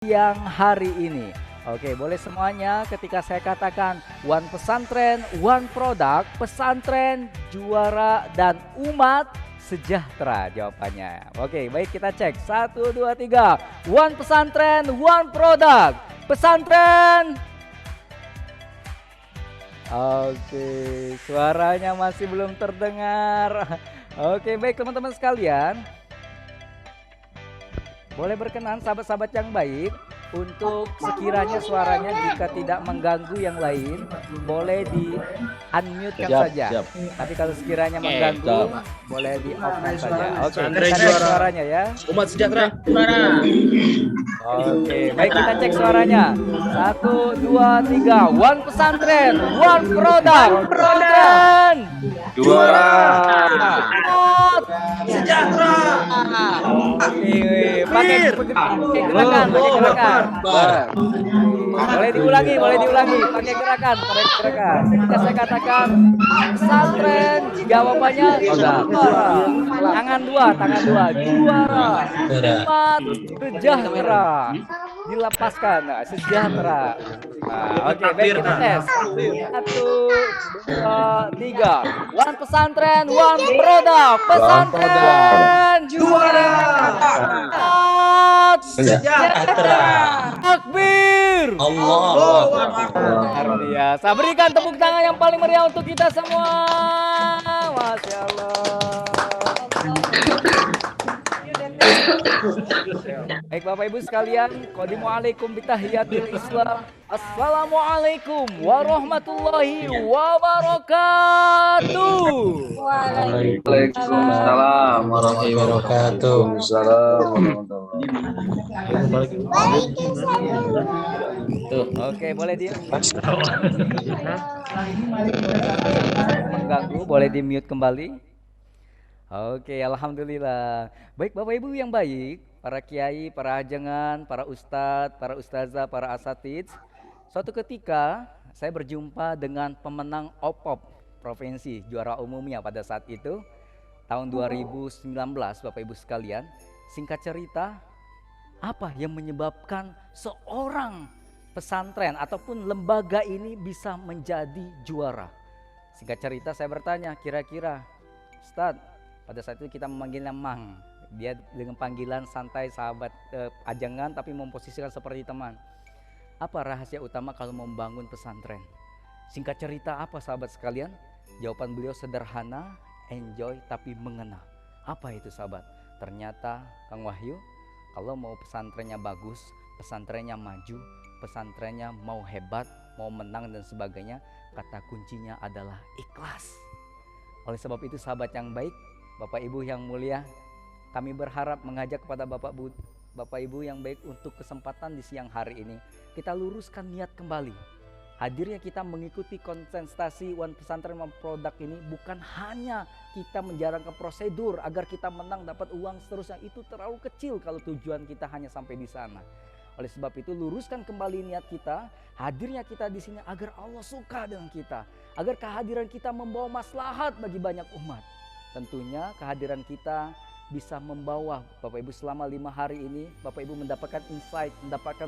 siang hari ini. Oke, boleh semuanya ketika saya katakan one pesantren, one produk, pesantren, juara, dan umat sejahtera jawabannya. Oke, baik kita cek. 1, 2, 3. One pesantren, one produk. Pesantren. Oke, suaranya masih belum terdengar. Oke, baik teman-teman sekalian. Boleh berkenan sahabat-sahabat yang baik untuk sekiranya suaranya jika tidak mengganggu yang lain boleh di unmute kan saja. Siap. Tapi kalau sekiranya mengganggu boleh di off kan saja. Oke, kita cek suaranya ya. Umat sejahtera. Oke, baik kita cek suaranya. 1, 2, 3. One pesantren, one produk. Pesantren Juara. Sejahtera. Oke, pakai gerakan, pakai gerakan. Boleh diulangi, pakai gerakan. Ketika saya katakan pesantren, jawabannya juara. Tangan dua, juara. Umat sejahtera. Dilepaskan, sejahtera. Oke, baik kita tes. 1, 2, 3. One pesantren, one produk. Pesantren juara. Sejahtera. Takbir. Allah. Luar biasa. Berikan tepuk tangan yang paling meriah untuk kita semua. Masya Allah. Baik Bapak Ibu sekalian, qadimu alaikum bitahiyatil Islam. Assalamualaikum warahmatullahi wabarakatuh. Waalaikumsalam warahmatullahi wabarakatuh. Oke, boleh di mengganggu, boleh di mute kembali. Oke, alhamdulillah. Baik Bapak Ibu yang baik, para kiai, para ajengan, para ustadz, para ustazah, para asatidz. Suatu ketika saya berjumpa dengan pemenang OPOP provinsi juara umumnya pada saat itu tahun 2019 Bapak Ibu sekalian. Singkat cerita, apa yang menyebabkan seorang pesantren ataupun lembaga ini bisa menjadi juara? Singkat cerita saya bertanya, kira-kira Ustadz, pada saat itu kita memanggilnya Mang. Dia dengan panggilan santai sahabat ajangan tapi memposisikan seperti teman. Apa rahasia utama kalau membangun pesantren? Singkat cerita apa sahabat sekalian? Jawaban beliau sederhana, enjoy tapi mengena. Apa itu sahabat? Ternyata Kang Wahyu, kalau mau pesantrennya bagus, pesantrennya maju, pesantrennya mau hebat, mau menang dan sebagainya, kata kuncinya adalah ikhlas. Oleh sebab itu sahabat yang baik, Bapak Ibu yang mulia, kami berharap mengajak kepada Bapak Ibu yang baik untuk kesempatan di siang hari ini. Kita luruskan niat kembali. Hadirnya kita mengikuti konsentrasi One Pesantren One Produk ini bukan hanya kita menjalankan prosedur agar kita menang dapat uang seterusnya. Itu terlalu kecil kalau tujuan kita hanya sampai di sana. Oleh sebab itu luruskan kembali niat kita, hadirnya kita di sini agar Allah suka dengan kita, agar kehadiran kita membawa maslahat bagi banyak umat. Tentunya kehadiran kita bisa membawa Bapak Ibu selama 5 hari ini, Bapak Ibu mendapatkan insight, mendapatkan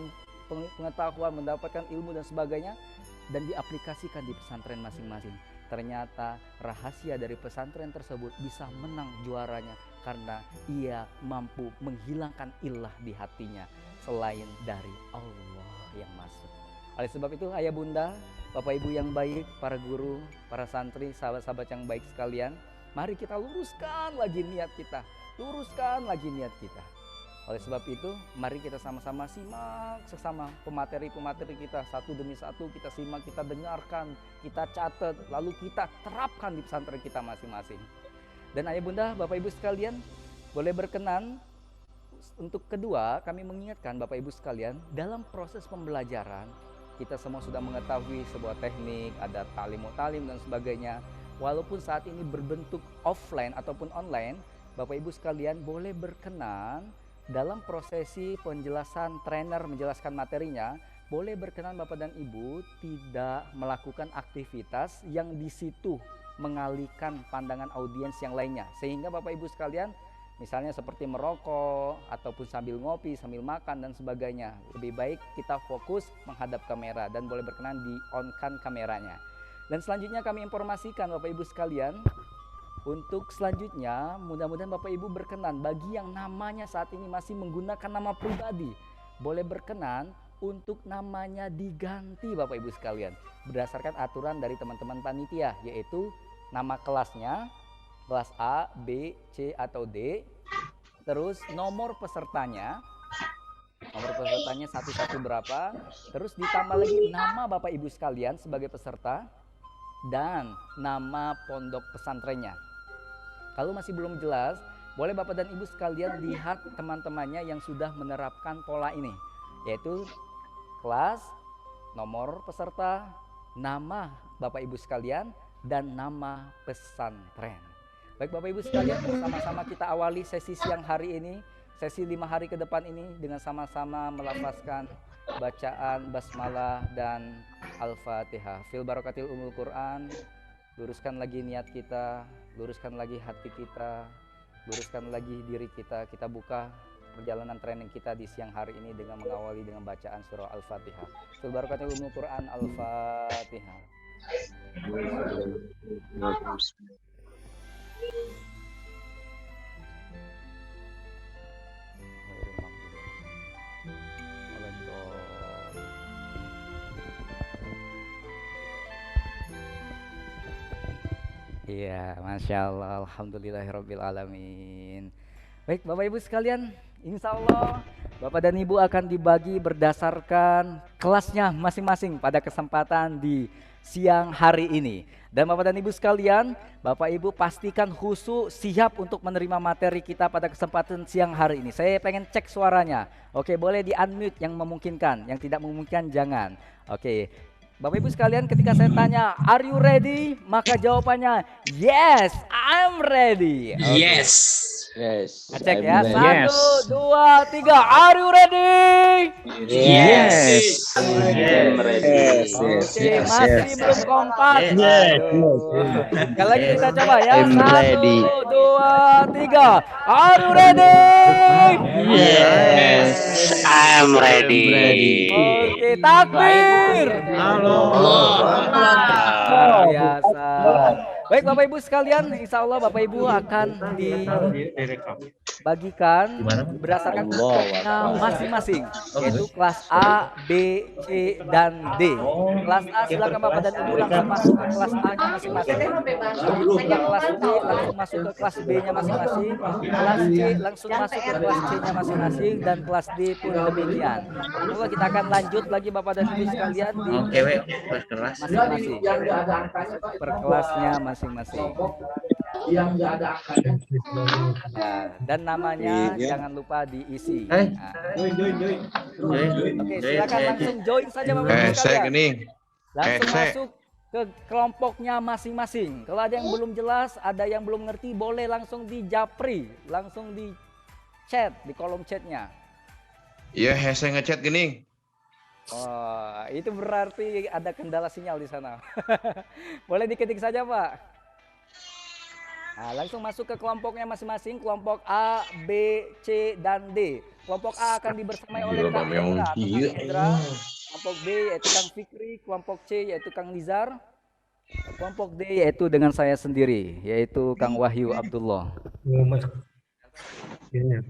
pengetahuan, mendapatkan ilmu dan sebagainya, dan diaplikasikan di pesantren masing-masing. Ternyata rahasia dari pesantren tersebut bisa menang juaranya karena ia mampu menghilangkan ilah di hatinya selain dari Allah yang masuk. Oleh sebab itu ayah bunda, Bapak Ibu yang baik, para guru, para santri, sahabat-sahabat yang baik sekalian, mari kita luruskan lagi niat kita. Luruskan lagi niat kita. Oleh sebab itu, mari kita sama-sama simak sesama pemateri-pemateri kita. Satu demi satu kita simak, kita dengarkan, kita catat, lalu kita terapkan di pesantren kita masing-masing. Dan ayah bunda, Bapak Ibu sekalian, boleh berkenan untuk kedua, kami mengingatkan Bapak Ibu sekalian, dalam proses pembelajaran, kita semua sudah mengetahui sebuah teknik, ada talim dan sebagainya. Walaupun saat ini berbentuk offline ataupun online, Bapak Ibu sekalian boleh berkenan dalam prosesi penjelasan trainer menjelaskan materinya, boleh berkenan Bapak dan Ibu tidak melakukan aktivitas yang di situ mengalihkan pandangan audiens yang lainnya. Sehingga Bapak Ibu sekalian Misalnya seperti merokok ataupun sambil ngopi, sambil makan dan sebagainya. Lebih baik kita fokus menghadap kamera dan boleh berkenan di on-kan kameranya. Dan selanjutnya kami informasikan Bapak Ibu sekalian, untuk selanjutnya mudah-mudahan Bapak Ibu berkenan bagi yang namanya saat ini masih menggunakan nama pribadi, boleh berkenan untuk namanya diganti Bapak Ibu sekalian berdasarkan aturan dari teman-teman panitia, yaitu nama kelasnya kelas A, B, C atau D, terus nomor pesertanya satu-satu berapa, terus ditambah lagi nama Bapak Ibu sekalian sebagai peserta dan nama pondok pesantrennya. Kalau masih belum jelas, boleh Bapak dan Ibu sekalian lihat teman-temannya yang sudah menerapkan pola ini, yaitu kelas, nomor peserta, nama Bapak Ibu sekalian, dan nama pesantren. Baik Bapak Ibu sekalian, bersama-sama kita awali sesi siang hari ini, sesi 5 hari ke depan ini dengan sama-sama melafazkan bacaan basmalah dan al-fatihah. Fil barakatil umul Quran. Luruskan lagi niat kita, luruskan lagi hati kita, luruskan lagi diri kita. Kita buka perjalanan training kita di siang hari ini dengan mengawali dengan bacaan surah Al-Fatihah. Fil barakatil umul Quran, Al-Fatihah. Iya, Masya Allah, Alhamdulillahirrabbilalamin. Baik Bapak Ibu sekalian, insya Allah Bapak dan Ibu akan dibagi berdasarkan kelasnya masing-masing pada kesempatan di siang hari ini. Dan Bapak dan Ibu sekalian, Bapak Ibu pastikan khusyuk siap untuk menerima materi kita pada kesempatan siang hari ini. Saya pengen cek suaranya. Oke, boleh di unmute yang memungkinkan, yang tidak memungkinkan jangan. Oke. Bapak Ibu sekalian, ketika saya tanya, are you ready? Maka jawabannya, yes, I'm ready. Okay. Yes. Yes. Cek ya, Yes. 1, 2, 3, are you ready? Yes. I'm ready. Oke, masih belum kompak. Yes. Aduh. Sekali lagi kita coba ya, I'm 1, ready. 2, 3, are you ready? Yes. I'm ready. Oke, takbir. Luar biasa. Baik Bapak Ibu sekalian, insya Allah Bapak Ibu akan dibagikan berdasarkan kelompoknya masing-masing, yaitu kelas A, B, C, dan D. Kelas A silakan Bapak dan Ibu langsung masuk ke kelas A-nya masing-masing. Yang kelas B langsung masuk ke kelas B-nya masing-masing. Kelas C langsung masuk ke kelas C-nya masing-masing, dan kelas D pun demikian. Lalu kita akan lanjut lagi Bapak dan Ibu sekalian di masing-masing per kelasnya masing-masing. Yang nggak ada angkanya. Ya, dan namanya jangan lupa diisi. Hey. Nah, Join. Oke, silakan langsung join saja Bapak Ibu Saya sekalian. gini, Langsung saya. masuk ke kelompoknya masing-masing. Kalau ada yang belum jelas, ada yang belum ngerti, boleh langsung di japri, langsung di chat di kolom chatnya. ya saya ngechat gini. Oh, itu berarti ada kendala sinyal di sana. Boleh diketik saja Pak. Nah, langsung masuk ke kelompoknya masing-masing, kelompok A, B, C, dan D. Kelompok A akan dibersamai oleh Kang Hendra atau Kang Hendra. Kelompok B yaitu Kang Fikri, kelompok C yaitu Kang Nizar. Kelompok D yaitu dengan saya sendiri, yaitu Kang Wahyu Abdullah. Iya,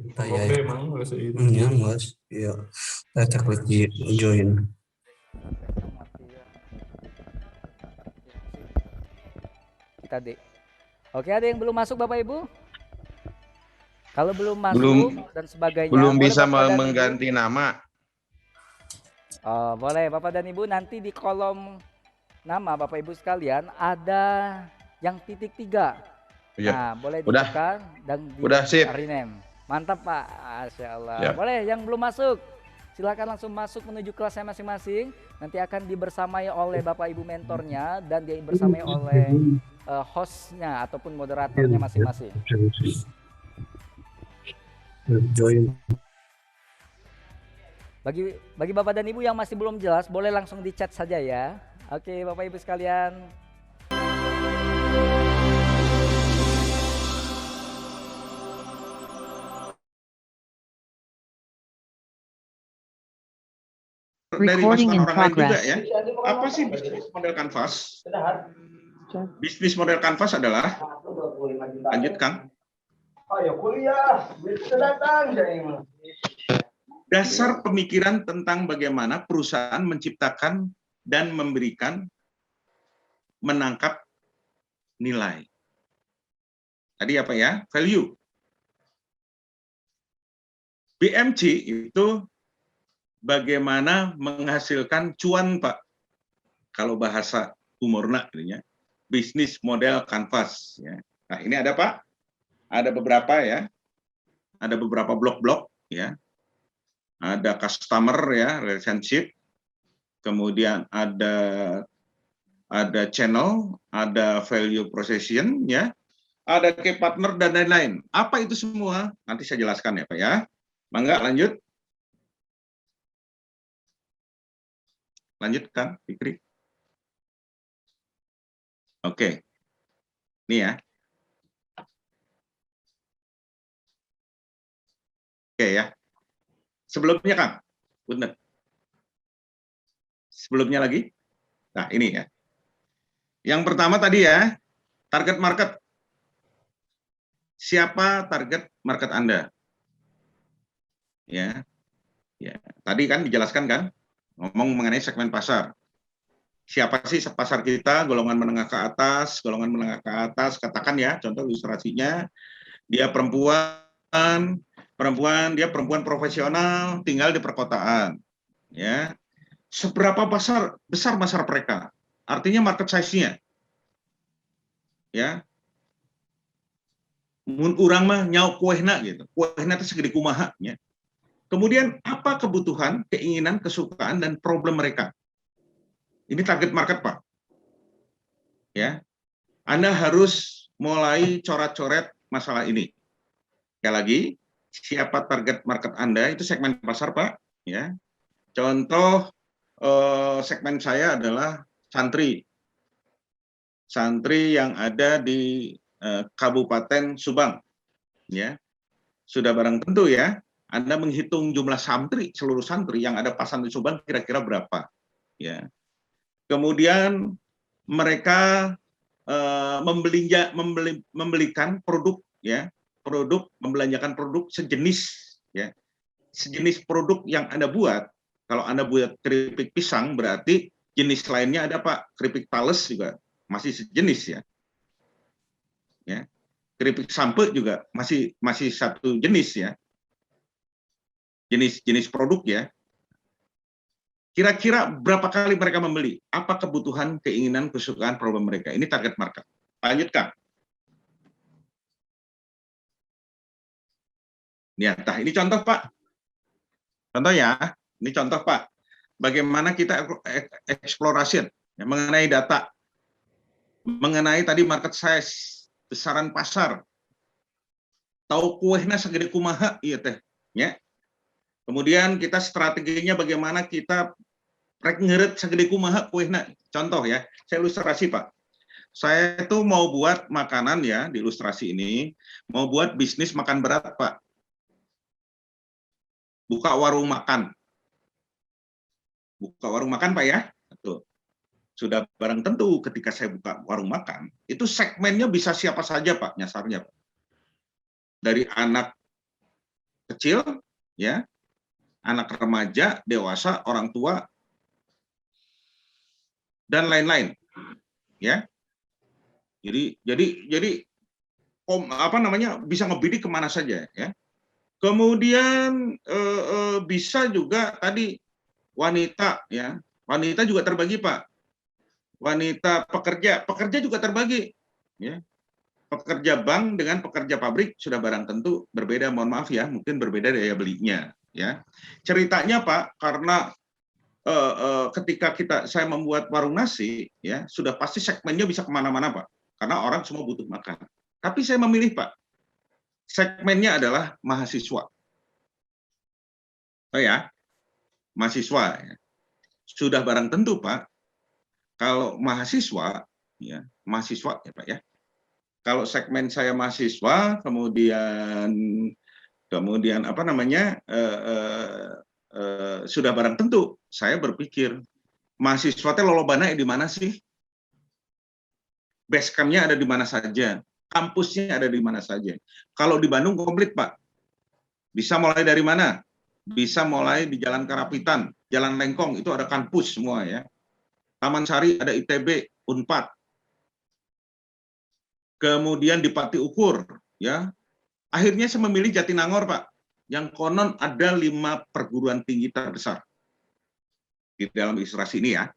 Mas. Iya. Saya klik join. Kita D. Oke, ada yang belum masuk Bapak Ibu? Kalau belum masuk dan sebagainya, Belum boleh bisa Bapak dan Ibu. mengganti nama. Oh, boleh Bapak dan Ibu, nanti di kolom nama Bapak Ibu sekalian ada yang titik 3. Iya. Nah, boleh Udah. ditekan dan di Udah, sip. rename. Mantap Pak, Masya Allah. Ya. Boleh yang belum masuk, silakan langsung masuk menuju kelasnya masing-masing. Nanti akan dibersamai oleh Bapak Ibu mentornya dan dibersamai oleh hostnya ataupun moderatornya masing-masing. Join. Bagi Bapak dan Ibu yang masih belum jelas, boleh langsung di chat saja ya. Oke Bapak Ibu sekalian. dari Recording masukan in orang lain juga progress. ya. Apa sih bisnis model kanvas? Bisnis model kanvas adalah, lanjut Kang, Ayo kuliah, bisa datang saya ini. dasar pemikiran tentang bagaimana perusahaan menciptakan dan memberikan menangkap nilai. Tadi apa ya? Value. BMC itu bagaimana menghasilkan cuan, Pak. Kalau bahasa humorna, ya. Bisnis model kanvas. Ya. Nah, ini ada, Pak. Ada beberapa ya. Ada beberapa blok-blok ya. Ada customer ya, relationship. Kemudian ada channel, ada value proposition ya. Ada key partner dan lain-lain. Apa itu semua? Nanti saya jelaskan ya, Pak ya. Mangga lanjut. Lanjutkan, Fikri. Oke. Ini ya. Oke ya. Sebelumnya, Kang. Benar. Sebelumnya lagi. Nah, ini ya. Yang pertama tadi ya, target market. Siapa target market Anda? Ya. Ya. Tadi kan dijelaskan kan, ngomong mengenai segmen pasar. Siapa sih pasar kita? Golongan menengah ke atas, katakan ya, contoh ilustrasinya, dia perempuan, dia perempuan profesional, tinggal di perkotaan. Ya. Seberapa besar pasar mereka? Artinya market size-nya. Ya. Mun urang mah nyau kuehna gitu. Kuehna itu segede kumaha ya. Kemudian apa kebutuhan, keinginan, kesukaan dan problem mereka? Ini target market, Pak. Ya. Anda harus mulai coret-coret masalah ini. Sekali lagi, siapa target market Anda? Itu segmen pasar, Pak, ya. Contoh segmen saya adalah santri. Santri yang ada di Kabupaten Subang, ya. Sudah barang tentu ya, Anda menghitung jumlah santri, seluruh santri yang ada pasan di Subang kira-kira berapa, ya. Kemudian mereka membelikan produk, ya, membelanjakan produk sejenis, ya, sejenis produk yang Anda buat. Kalau Anda buat keripik pisang, berarti jenis lainnya ada, Pak. Keripik tales juga masih sejenis ya. Ya. Keripik sampe juga masih satu jenis ya. Jenis produk ya. Kira-kira berapa kali mereka membeli? Apa kebutuhan, keinginan, kesukaan, problem mereka? Ini target market. Lanjut, Kang. Ya, ini contoh, Pak. Contoh ya, ini contoh, Pak. Bagaimana kita eksplorasi ya, mengenai data, mengenai tadi market size, besaran pasar, tahu kuehna segede kumaha, iya teh, ya. Kemudian kita strateginya bagaimana kita rek ngeret segede kumaha kuehna. Contoh ya, saya ilustrasi, Pak. Saya itu mau buat makanan ya, di ilustrasi ini, mau buat bisnis makan berat, Pak. Buka warung makan. Buka warung makan, Pak ya. Tuh. Sudah barang tentu ketika saya buka warung makan, itu segmennya bisa siapa saja, Pak, nyasarnya, Pak. Dari anak kecil, ya, anak remaja, dewasa, orang tua, dan lain-lain, ya. Jadi apa namanya, bisa ngebidik kemana saja, ya. Kemudian bisa juga tadi wanita, ya. Wanita juga terbagi, Pak. Wanita pekerja juga terbagi, ya. Pekerja bank dengan pekerja pabrik sudah barang tentu berbeda, mohon maaf ya, mungkin berbeda daya belinya, ya. Ceritanya, Pak, karena ketika saya membuat warung nasi, ya, sudah pasti segmennya bisa kemana-mana, Pak, karena orang semua butuh makan. Tapi saya memilih, Pak, segmennya adalah mahasiswa. Oh ya, mahasiswa, ya. Sudah barang tentu, Pak, kalau mahasiswa, ya, Pak ya. Kalau segmen saya mahasiswa, kemudian apa namanya, sudah barang tentu saya berpikir mahasiswa teh lolobana di mana sih? Base camp-nya ada di mana saja, kampusnya ada di mana saja. Kalau di Bandung komplit, Pak. Bisa mulai dari mana? Bisa mulai di Jalan Karapitan, Jalan Lengkong, itu ada kampus semua ya. Taman Sari ada ITB, Unpad. Kemudian di Pati Ukur, ya. Akhirnya saya memilih Jatinangor, Pak. Yang konon ada 5 perguruan tinggi terbesar di dalam ilustrasi ini ya.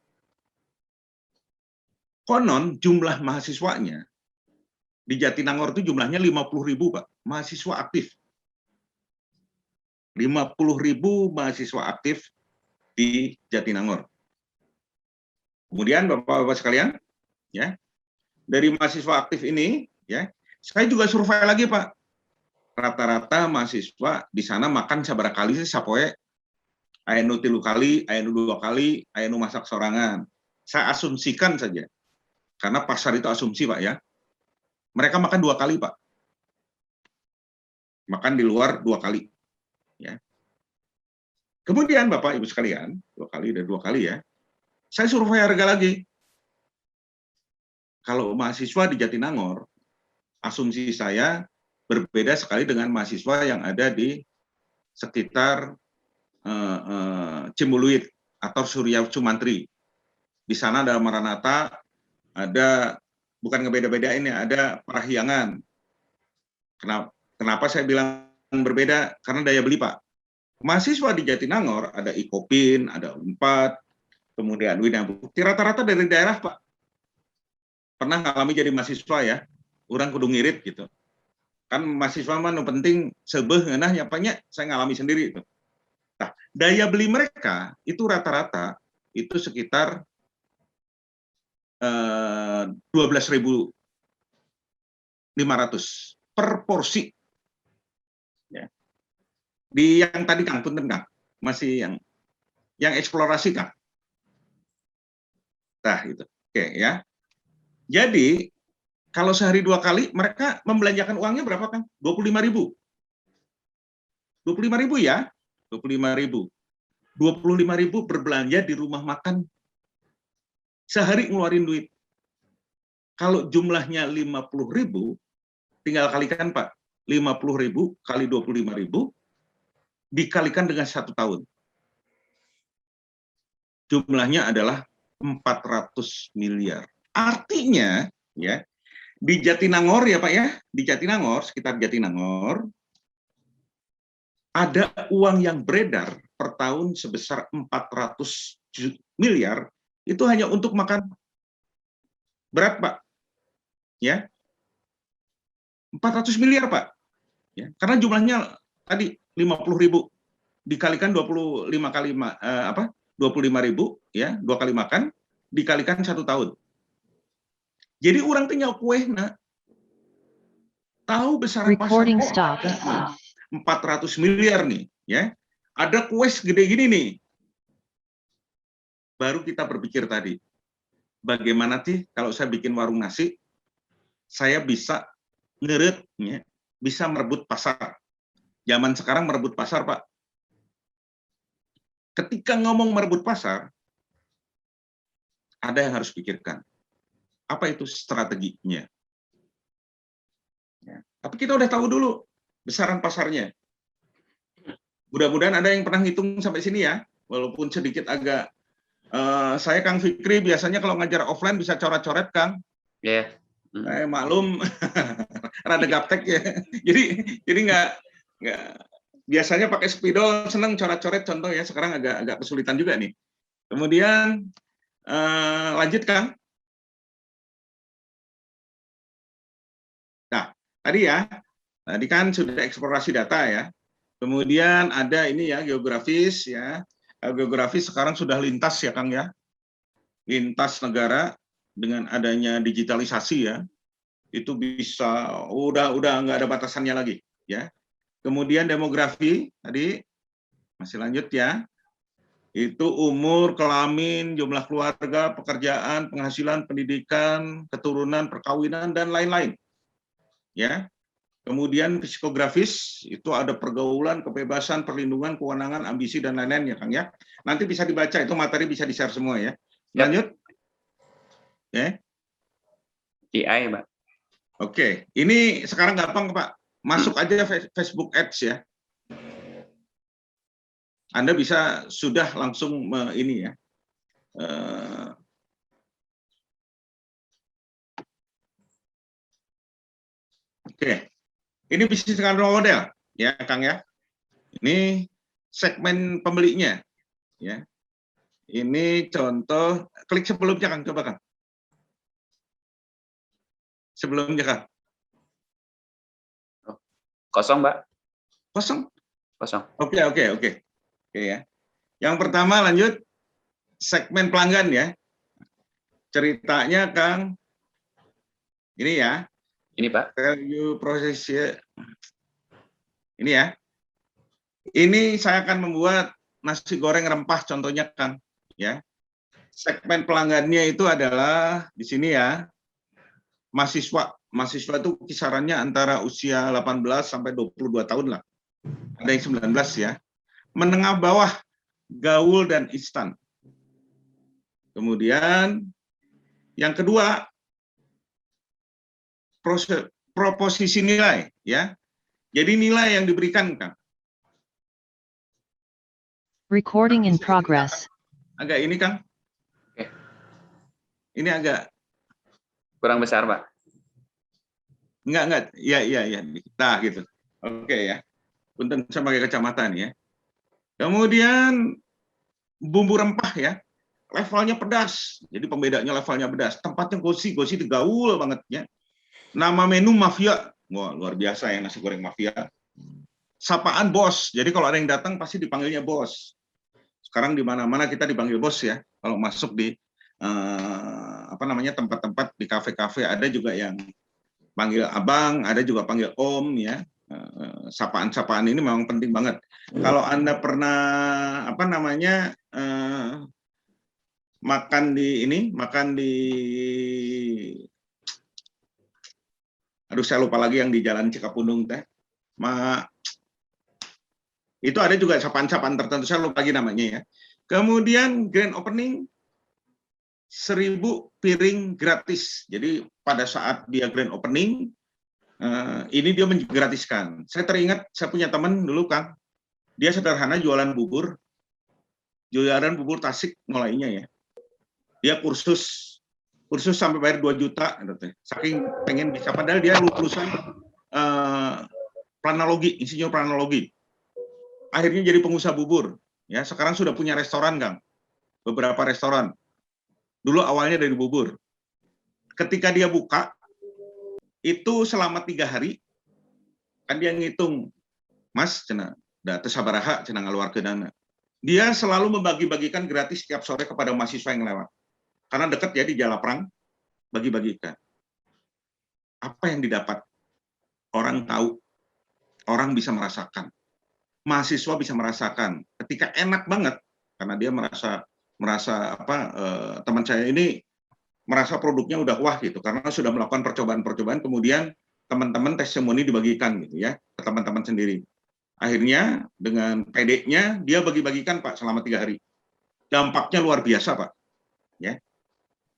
Konon jumlah mahasiswanya di Jatinangor itu jumlahnya 50.000, Pak, mahasiswa aktif. 50.000 mahasiswa aktif di Jatinangor. Kemudian Bapak-bapak sekalian, ya, dari mahasiswa aktif ini, ya, saya juga survei lagi, Pak. Rata-rata mahasiswa di sana makan sabaraha kali sih sapoe. Aya nu 3 kali, aya nu 2 kali, aya nu masak sorangan. Saya asumsikan saja. Karena pasar itu asumsi, Pak, ya. Mereka makan 2 kali, Pak. Makan di luar 2 kali. Ya. Kemudian, Bapak, Ibu sekalian, 2 kali dan 2 kali ya. Saya survei harga lagi. Kalau mahasiswa di Jatinangor, asumsi saya berbeda sekali dengan mahasiswa yang ada di sekitar Cimbuluit atau Surya Sumantri. Di sana ada Maranatha, ada, bukan ngebeda-bedain ya, ada Parahyangan. Kenapa saya bilang berbeda? Karena daya beli, Pak. Mahasiswa di Jatinangor ada Ikopin, ada Unpad, kemudian Wina Bukti, rata-rata dari daerah, Pak. Pernah ngalami jadi mahasiswa ya, orang kudu ngirit gitu. Kan mahasiswa mah nu penting sebeuh ngeunah nyapanya, saya ngalami sendiri itu. Nah, daya beli mereka itu rata-rata itu sekitar 12.500 per porsi. Ya. Di yang tadi Kang, punten Kang, masih yang eksplorasi Kang. Nah, itu. Oke ya. Jadi kalau sehari 2 kali mereka membelanjakan uangnya berapa Kang? 25.000. 25.000 ya. 25.000. 25.000 berbelanja di rumah makan. Sehari ngeluarin duit. Kalau jumlahnya 50.000, tinggal kalikan Pak. 50.000 kali 25.000 dikalikan dengan 1 tahun. Jumlahnya adalah 400 miliar. Artinya, ya, di Jatinangor ya Pak ya, di Jatinangor, sekitar Jatinangor, ada uang yang beredar per tahun sebesar 400 miliar, itu hanya untuk makan berat, Pak. Ya. 400 miliar, Pak. Ya, karena jumlahnya tadi 50.000 dikalikan 25 kali 25.000 ya, 2 kali makan dikalikan 1 tahun. Jadi orang teh nyawa kuehna. Tahu besaran pasar 400 miliar nih, ya. Ada kue segede gini nih. Baru kita berpikir tadi, bagaimana sih kalau saya bikin warung nasi, saya bisa ngeret, ya, bisa merebut pasar. Zaman sekarang merebut pasar, Pak. Ketika ngomong merebut pasar, ada yang harus pikirkan. Apa itu strateginya? Ya. Tapi kita udah tahu dulu besaran pasarnya. Mudah-mudahan ada yang pernah ngitung sampai sini ya, walaupun sedikit agak. Saya Kang Fikri biasanya kalau ngajar offline bisa coret-coret Kang. Ya. Maklum, rada gaptek ya. Jadi nggak biasanya pakai spidol seneng coret-coret contoh ya. Sekarang agak kesulitan juga nih. Kemudian lanjut Kang. Nah tadi ya, tadi kan sudah eksplorasi data ya. Kemudian ada ini ya geografis ya. Geografis sekarang sudah lintas ya Kang ya. Lintas negara dengan adanya digitalisasi ya. Itu bisa udah nggak ada batasannya lagi ya. Kemudian demografi tadi masih lanjut ya. Itu umur, kelamin, jumlah keluarga, pekerjaan, penghasilan, pendidikan, keturunan, perkawinan dan lain-lain. Ya. Kemudian psikografis itu ada pergaulan, kebebasan, perlindungan, kewenangan, ambisi dan lain-lain ya Kang ya. Nanti bisa dibaca, itu materi bisa di-share semua ya. Lanjut. Ya. TI, Pak. Oke, ini sekarang gampang Pak. Masuk aja Facebook Ads ya. Anda bisa sudah langsung ini ya. Oke. Ini bisnis dengan model ya Kang ya. Ini segmen pembelinya ya. Ini contoh, klik sebelumnya Kang, coba Kang. Sebelumnya Kang. Kosong, Pak. Kosong. Kosong. Oke ya. Yang pertama lanjut segmen pelanggan ya. Ceritanya Kang. Ini ya. Ini, Pak. Value proses ya. Ini ya. Ini saya akan membuat nasi goreng rempah contohnya Kang ya. Segmen pelanggannya itu adalah di sini ya. Mahasiswa. Mahasiswa itu kisarannya antara usia 18 sampai 22 tahun lah. Ada yang 19 ya. Menengah bawah, gaul dan instan. Kemudian yang kedua proposisi nilai ya. Jadi nilai yang diberikan Kang. Recording in progress. Agak ini Kang. Oke. Ini agak Kurang besar, Pak. enggak. Iya. Nah, gitu. Oke ya. Punten saya pakai kacamata nih ya. Kemudian bumbu rempah ya. Levelnya pedas. Jadi pembedanya levelnya pedas. Tempatnya gosi gaul banget ya. Nama menu mafia. Wah, luar biasa ya nasi goreng mafia. Sapaan bos. Jadi kalau ada yang datang pasti dipanggilnya bos. Sekarang di mana-mana kita dipanggil bos ya. Kalau masuk di tempat-tempat di kafe-kafe, ada juga yang panggil abang, ada juga panggil om ya. Sapaan-sapaan ini memang penting banget. Kalau Anda pernah makan di aduh saya lupa lagi yang di Jalan Cikapundung teh. Itu ada juga sapaan-sapaan tertentu, saya lupa lagi namanya ya. Kemudian grand opening 1000 piring gratis. Jadi pada saat dia grand opening ini dia menggratiskan. Saya teringat saya punya teman dulu Kang. Dia sederhana jualan bubur Tasik mulainya ya. Dia kursus sampai bayar 2 juta gitu. Saking pengen bisa, padahal dia lulusan planologi, insinyur planologi. Akhirnya jadi pengusaha bubur ya. Sekarang sudah punya restoran Kang. Beberapa restoran. Dulu awalnya dari bubur. Ketika dia buka itu selama 3 hari kan dia ngitung, Mas cenah data sabaraha cenah ngaluarkeun dana. Dia selalu membagi-bagikan gratis setiap sore kepada mahasiswa yang lewat. Karena dekat ya di Jalaprang, bagi-bagikan. Apa yang didapat? Orang tahu, orang bisa merasakan. Mahasiswa bisa merasakan. Ketika enak banget, karena dia merasa teman saya ini merasa produknya udah wah gitu, karena sudah melakukan percobaan-percobaan, kemudian teman-teman testimoni dibagikan gitu ya ke teman-teman sendiri. Akhirnya dengan PD-nya dia bagi-bagikan Pak selama 3 hari. Dampaknya luar biasa Pak. Ya.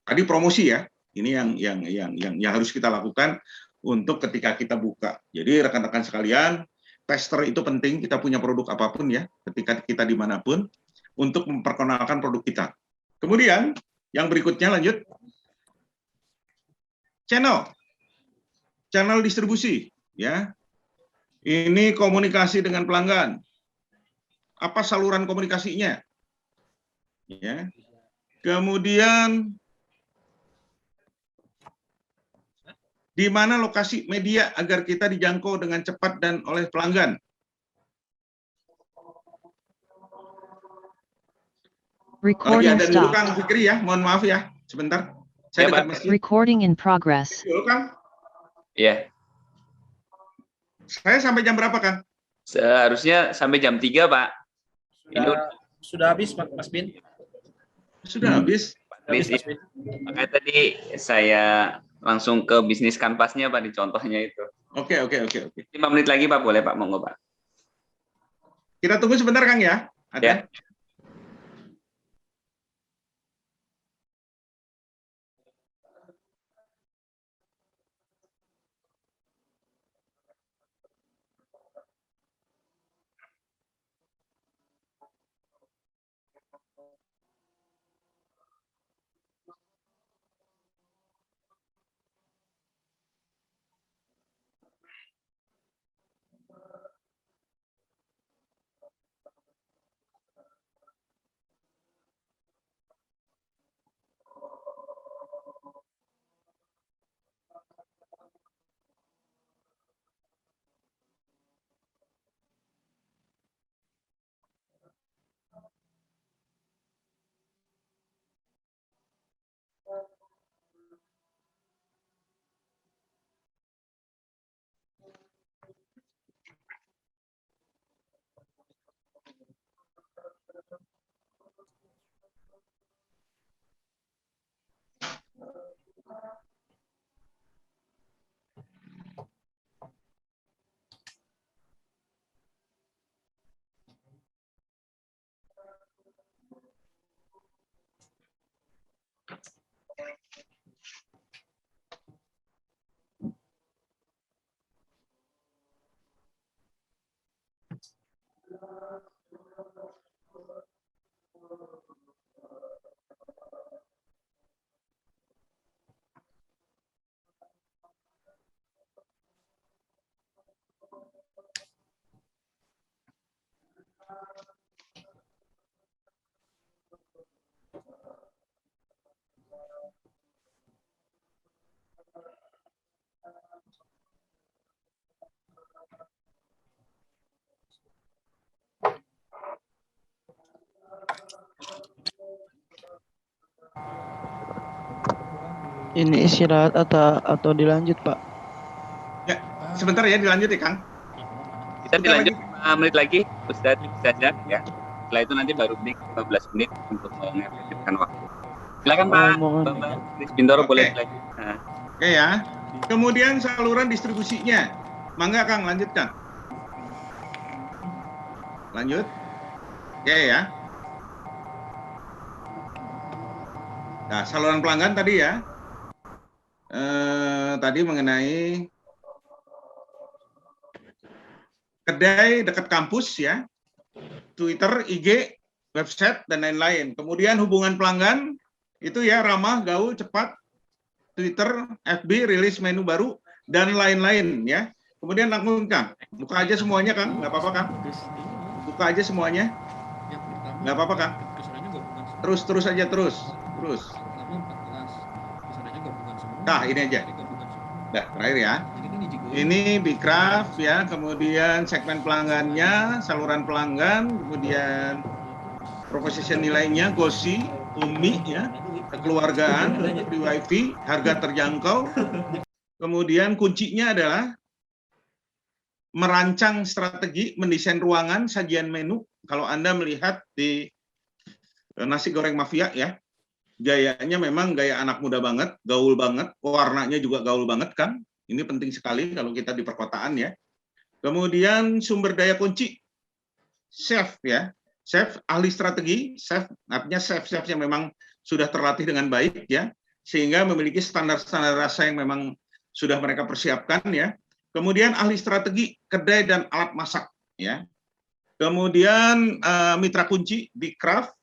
Tadi promosi ya. Ini yang harus kita lakukan untuk ketika kita buka. Jadi rekan-rekan sekalian, tester itu penting, kita punya produk apapun ya, ketika kita dimanapun, untuk memperkenalkan produk kita. Kemudian, yang berikutnya lanjut. Channel distribusi. Ya. Ini komunikasi dengan pelanggan. Apa saluran komunikasinya? Ya. Kemudian, di mana lokasi media agar kita dijangkau dengan cepat dan oleh pelanggan. Recording Lagi ada dulu stop. Kang Fikri ya, mohon maaf ya, sebentar. Saya dekat masjid. Recording in progress. Dulu Kang, Iya. saya sampai jam berapa Kang? Seharusnya sampai jam 3, Pak. Ini Sudah habis Mas Bin. Sudah habis. habis. Mas Bin. Makanya tadi saya langsung ke bisnis kanvasnya Pak di contohnya itu. Oke. 5 menit lagi Pak, boleh Pak, monggo Pak. Kita tunggu sebentar Kang ya. Ada. Ya. Ini istirahat atau dilanjut, Pak? Ya, sebentar ya dilanjut ya Kang. Kita dilanjut 5 menit lagi, Ustazah ya. Setelah itu nanti baru break 15 menit untuk mengefektifkan waktu. Silakan Pak. Bapak Kris Bintoro boleh dilanjut. Nah. Oke ya. Kemudian saluran distribusinya. Mangga Kang, lanjutkan. Lanjut. Oke ya. Nah, saluran pelanggan tadi ya. Tadi mengenai kedai dekat kampus ya. Twitter, IG, website, dan lain-lain. Kemudian hubungan pelanggan, itu ya ramah, gaul, cepat. Twitter, FB, rilis menu baru, dan lain-lain ya. Kemudian langsung Kang, buka aja semuanya Kang, nggak apa-apa Kang. Buka aja semuanya. Nggak apa-apa Kang. Terus aja. Nah, ini aja. Nah, terakhir ya. Ini Bcraft ya, kemudian segmen pelanggannya, saluran pelanggan, kemudian proposition nilainya, GOSI, UMI ya, kekeluargaan, free wifi, harga terjangkau. Kemudian kuncinya adalah merancang strategi, mendesain ruangan, sajian menu. Kalau Anda melihat di nasi goreng mafia ya, gayanya memang gaya anak muda banget, gaul banget, warnanya juga gaul banget kan. Ini penting sekali kalau kita di perkotaan ya. Kemudian sumber daya kunci, chef ya, chef ahli strategi, chef artinya chef yang memang sudah terlatih dengan baik ya, sehingga memiliki standar-standar rasa yang memang sudah mereka persiapkan ya. Kemudian ahli strategi kedai dan alat masak ya. Kemudian mitra kunci Bcraft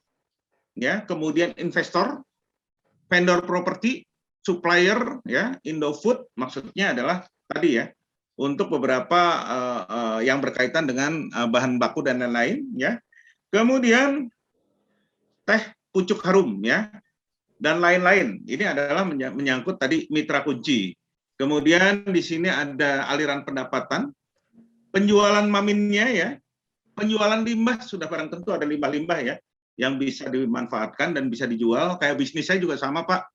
ya, kemudian investor, vendor properti, supplier ya, Indofood maksudnya adalah tadi ya, untuk beberapa yang berkaitan dengan bahan baku dan lain-lain ya. Kemudian teh pucuk harum ya, dan lain-lain. Ini adalah menyangkut tadi mitra kunci. Kemudian di sini ada aliran pendapatan, penjualan maminnya ya, penjualan limbah, sudah barang tentu ada limbah-limbah ya, yang bisa dimanfaatkan dan bisa dijual. Kayak bisnis saya juga sama Pak.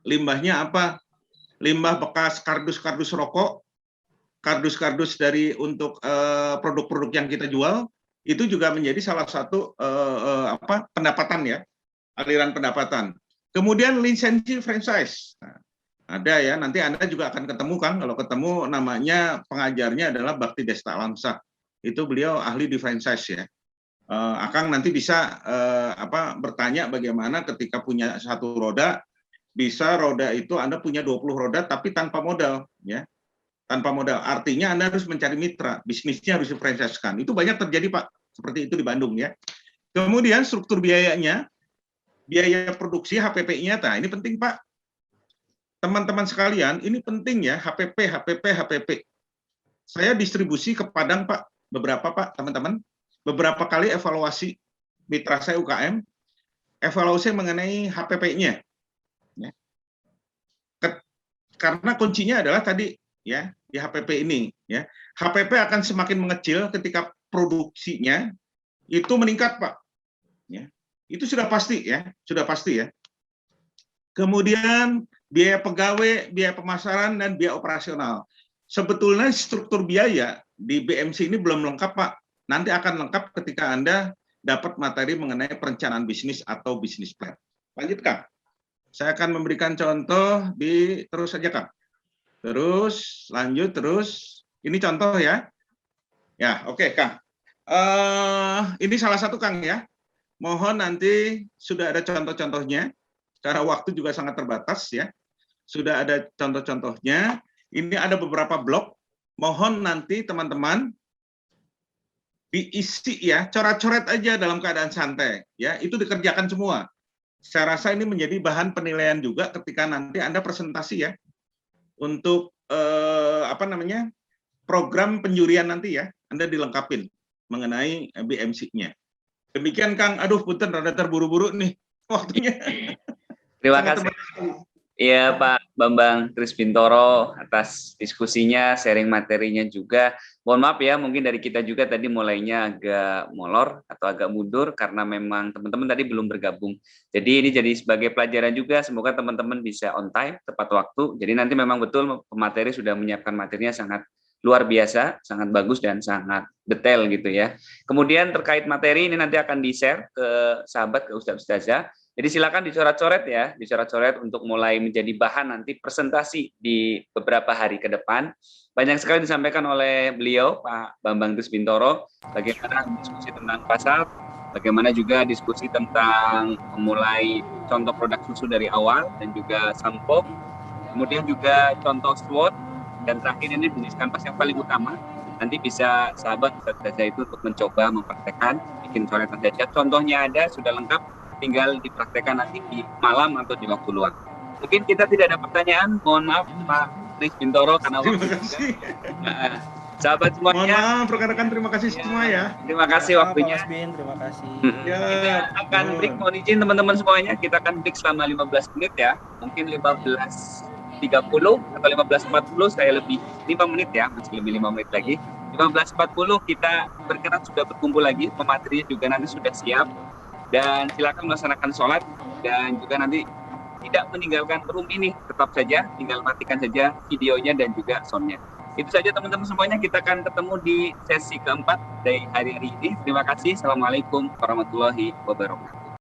Limbahnya apa? Limbah bekas kardus-kardus rokok, kardus-kardus dari untuk produk-produk yang kita jual, itu juga menjadi salah satu pendapatan ya, aliran pendapatan. Kemudian lisensi franchise. Nah, Ada ya, nanti Anda juga akan ketemu Kang, kalau ketemu namanya pengajarnya adalah Bakti Desta Alamsah. Itu beliau ahli di franchise ya. Akang nanti bisa bertanya bagaimana ketika punya satu roda, bisa roda itu Anda punya 20 roda tapi tanpa modal ya. Tanpa modal. Artinya Anda harus mencari mitra, bisnisnya harus di-franchise-kan. Itu banyak terjadi Pak, seperti itu di Bandung ya. Kemudian struktur biayanya, biaya produksi HPP-nya, nah ini penting Pak. Teman-teman sekalian, ini penting ya, HPP. Saya distribusi ke Padang Pak, beberapa Pak, teman-teman. Beberapa kali evaluasi mitra saya UKM, evaluasi mengenai HPP-nya. Ya. Karena kuncinya adalah tadi ya, di HPP ini ya. HPP akan semakin mengecil ketika produksinya itu meningkat, Pak. Ya. Itu sudah pasti ya, Kemudian biaya pegawai, biaya pemasaran, dan biaya operasional. Sebetulnya struktur biaya di BMC ini belum lengkap, Pak. Nanti akan lengkap ketika Anda dapat materi mengenai perencanaan bisnis atau bisnis plan. Lanjut, Kang. Saya akan memberikan contoh terus saja, Kang. Terus, lanjut, terus. Ini contoh ya. Ya, oke, Kang. Ini salah satu, Kang ya. Mohon nanti sudah ada contoh-contohnya. Karena waktu juga sangat terbatas ya. Sudah ada contoh-contohnya. Ini ada beberapa blok. Mohon nanti teman-teman diisi ya, coret-coret aja dalam keadaan santai ya. Itu dikerjakan semua. Saya rasa ini menjadi bahan penilaian juga ketika nanti Anda presentasi ya. Untuk program penjurian nanti ya. Anda dilengkapin mengenai BMC-nya. Demikian Kang. Aduh, punten rada terburu-buru nih waktunya. Terima kasih. Iya Pak Bambang Trisbintoro atas diskusinya, sharing materinya juga. Mohon maaf ya, mungkin dari kita juga tadi mulainya agak molor atau agak mundur karena memang teman-teman tadi belum bergabung. Jadi ini jadi sebagai pelajaran juga, semoga teman-teman bisa on time, tepat waktu. Jadi nanti memang betul pemateri sudah menyiapkan materinya sangat luar biasa, sangat bagus dan sangat detail gitu ya. Kemudian terkait materi ini nanti akan di-share ke sahabat, ke Ustadz Ustazah. Jadi silakan dicoret-coret ya, dicoret-coret untuk mulai menjadi bahan nanti presentasi di beberapa hari ke depan. Banyak sekali disampaikan oleh beliau, Pak Bambang Trisbintoro, bagaimana diskusi tentang pasar, bagaimana juga diskusi tentang memulai contoh produk susu dari awal, dan juga sampo, kemudian juga contoh SWOT, dan terakhir ini bisnis kanvas yang paling utama. Nanti bisa sahabat Ustazah itu untuk mencoba mempraktekkan, bikin coretan saja. Contohnya ada, sudah lengkap, tinggal dipraktekkan nanti di malam atau di waktu luang. Mungkin kita tidak ada pertanyaan, mohon maaf Pak Trisbintoro karena waktu. Terima kasih. Sahabat semuanya. Mohon maaf rekan-rekan, terima kasih semua ya. Terima kasih waktunya. Terima kasih. Kita akan break, mohon izin teman-teman semuanya, kita akan break selama 15 menit ya. Mungkin 15.30 atau 15.40, saya lebih 5 menit ya, masih lebih 5 menit lagi. 15.40 kita bergerak, sudah berkumpul lagi, pematerinya juga nanti sudah siap. Dan silakan melaksanakan sholat dan juga nanti tidak meninggalkan room ini, tetap saja tinggal matikan saja videonya dan juga soundnya. Itu saja teman-teman semuanya, kita akan ketemu di sesi keempat dari hari-hari ini. Terima kasih. Assalamualaikum warahmatullahi wabarakatuh.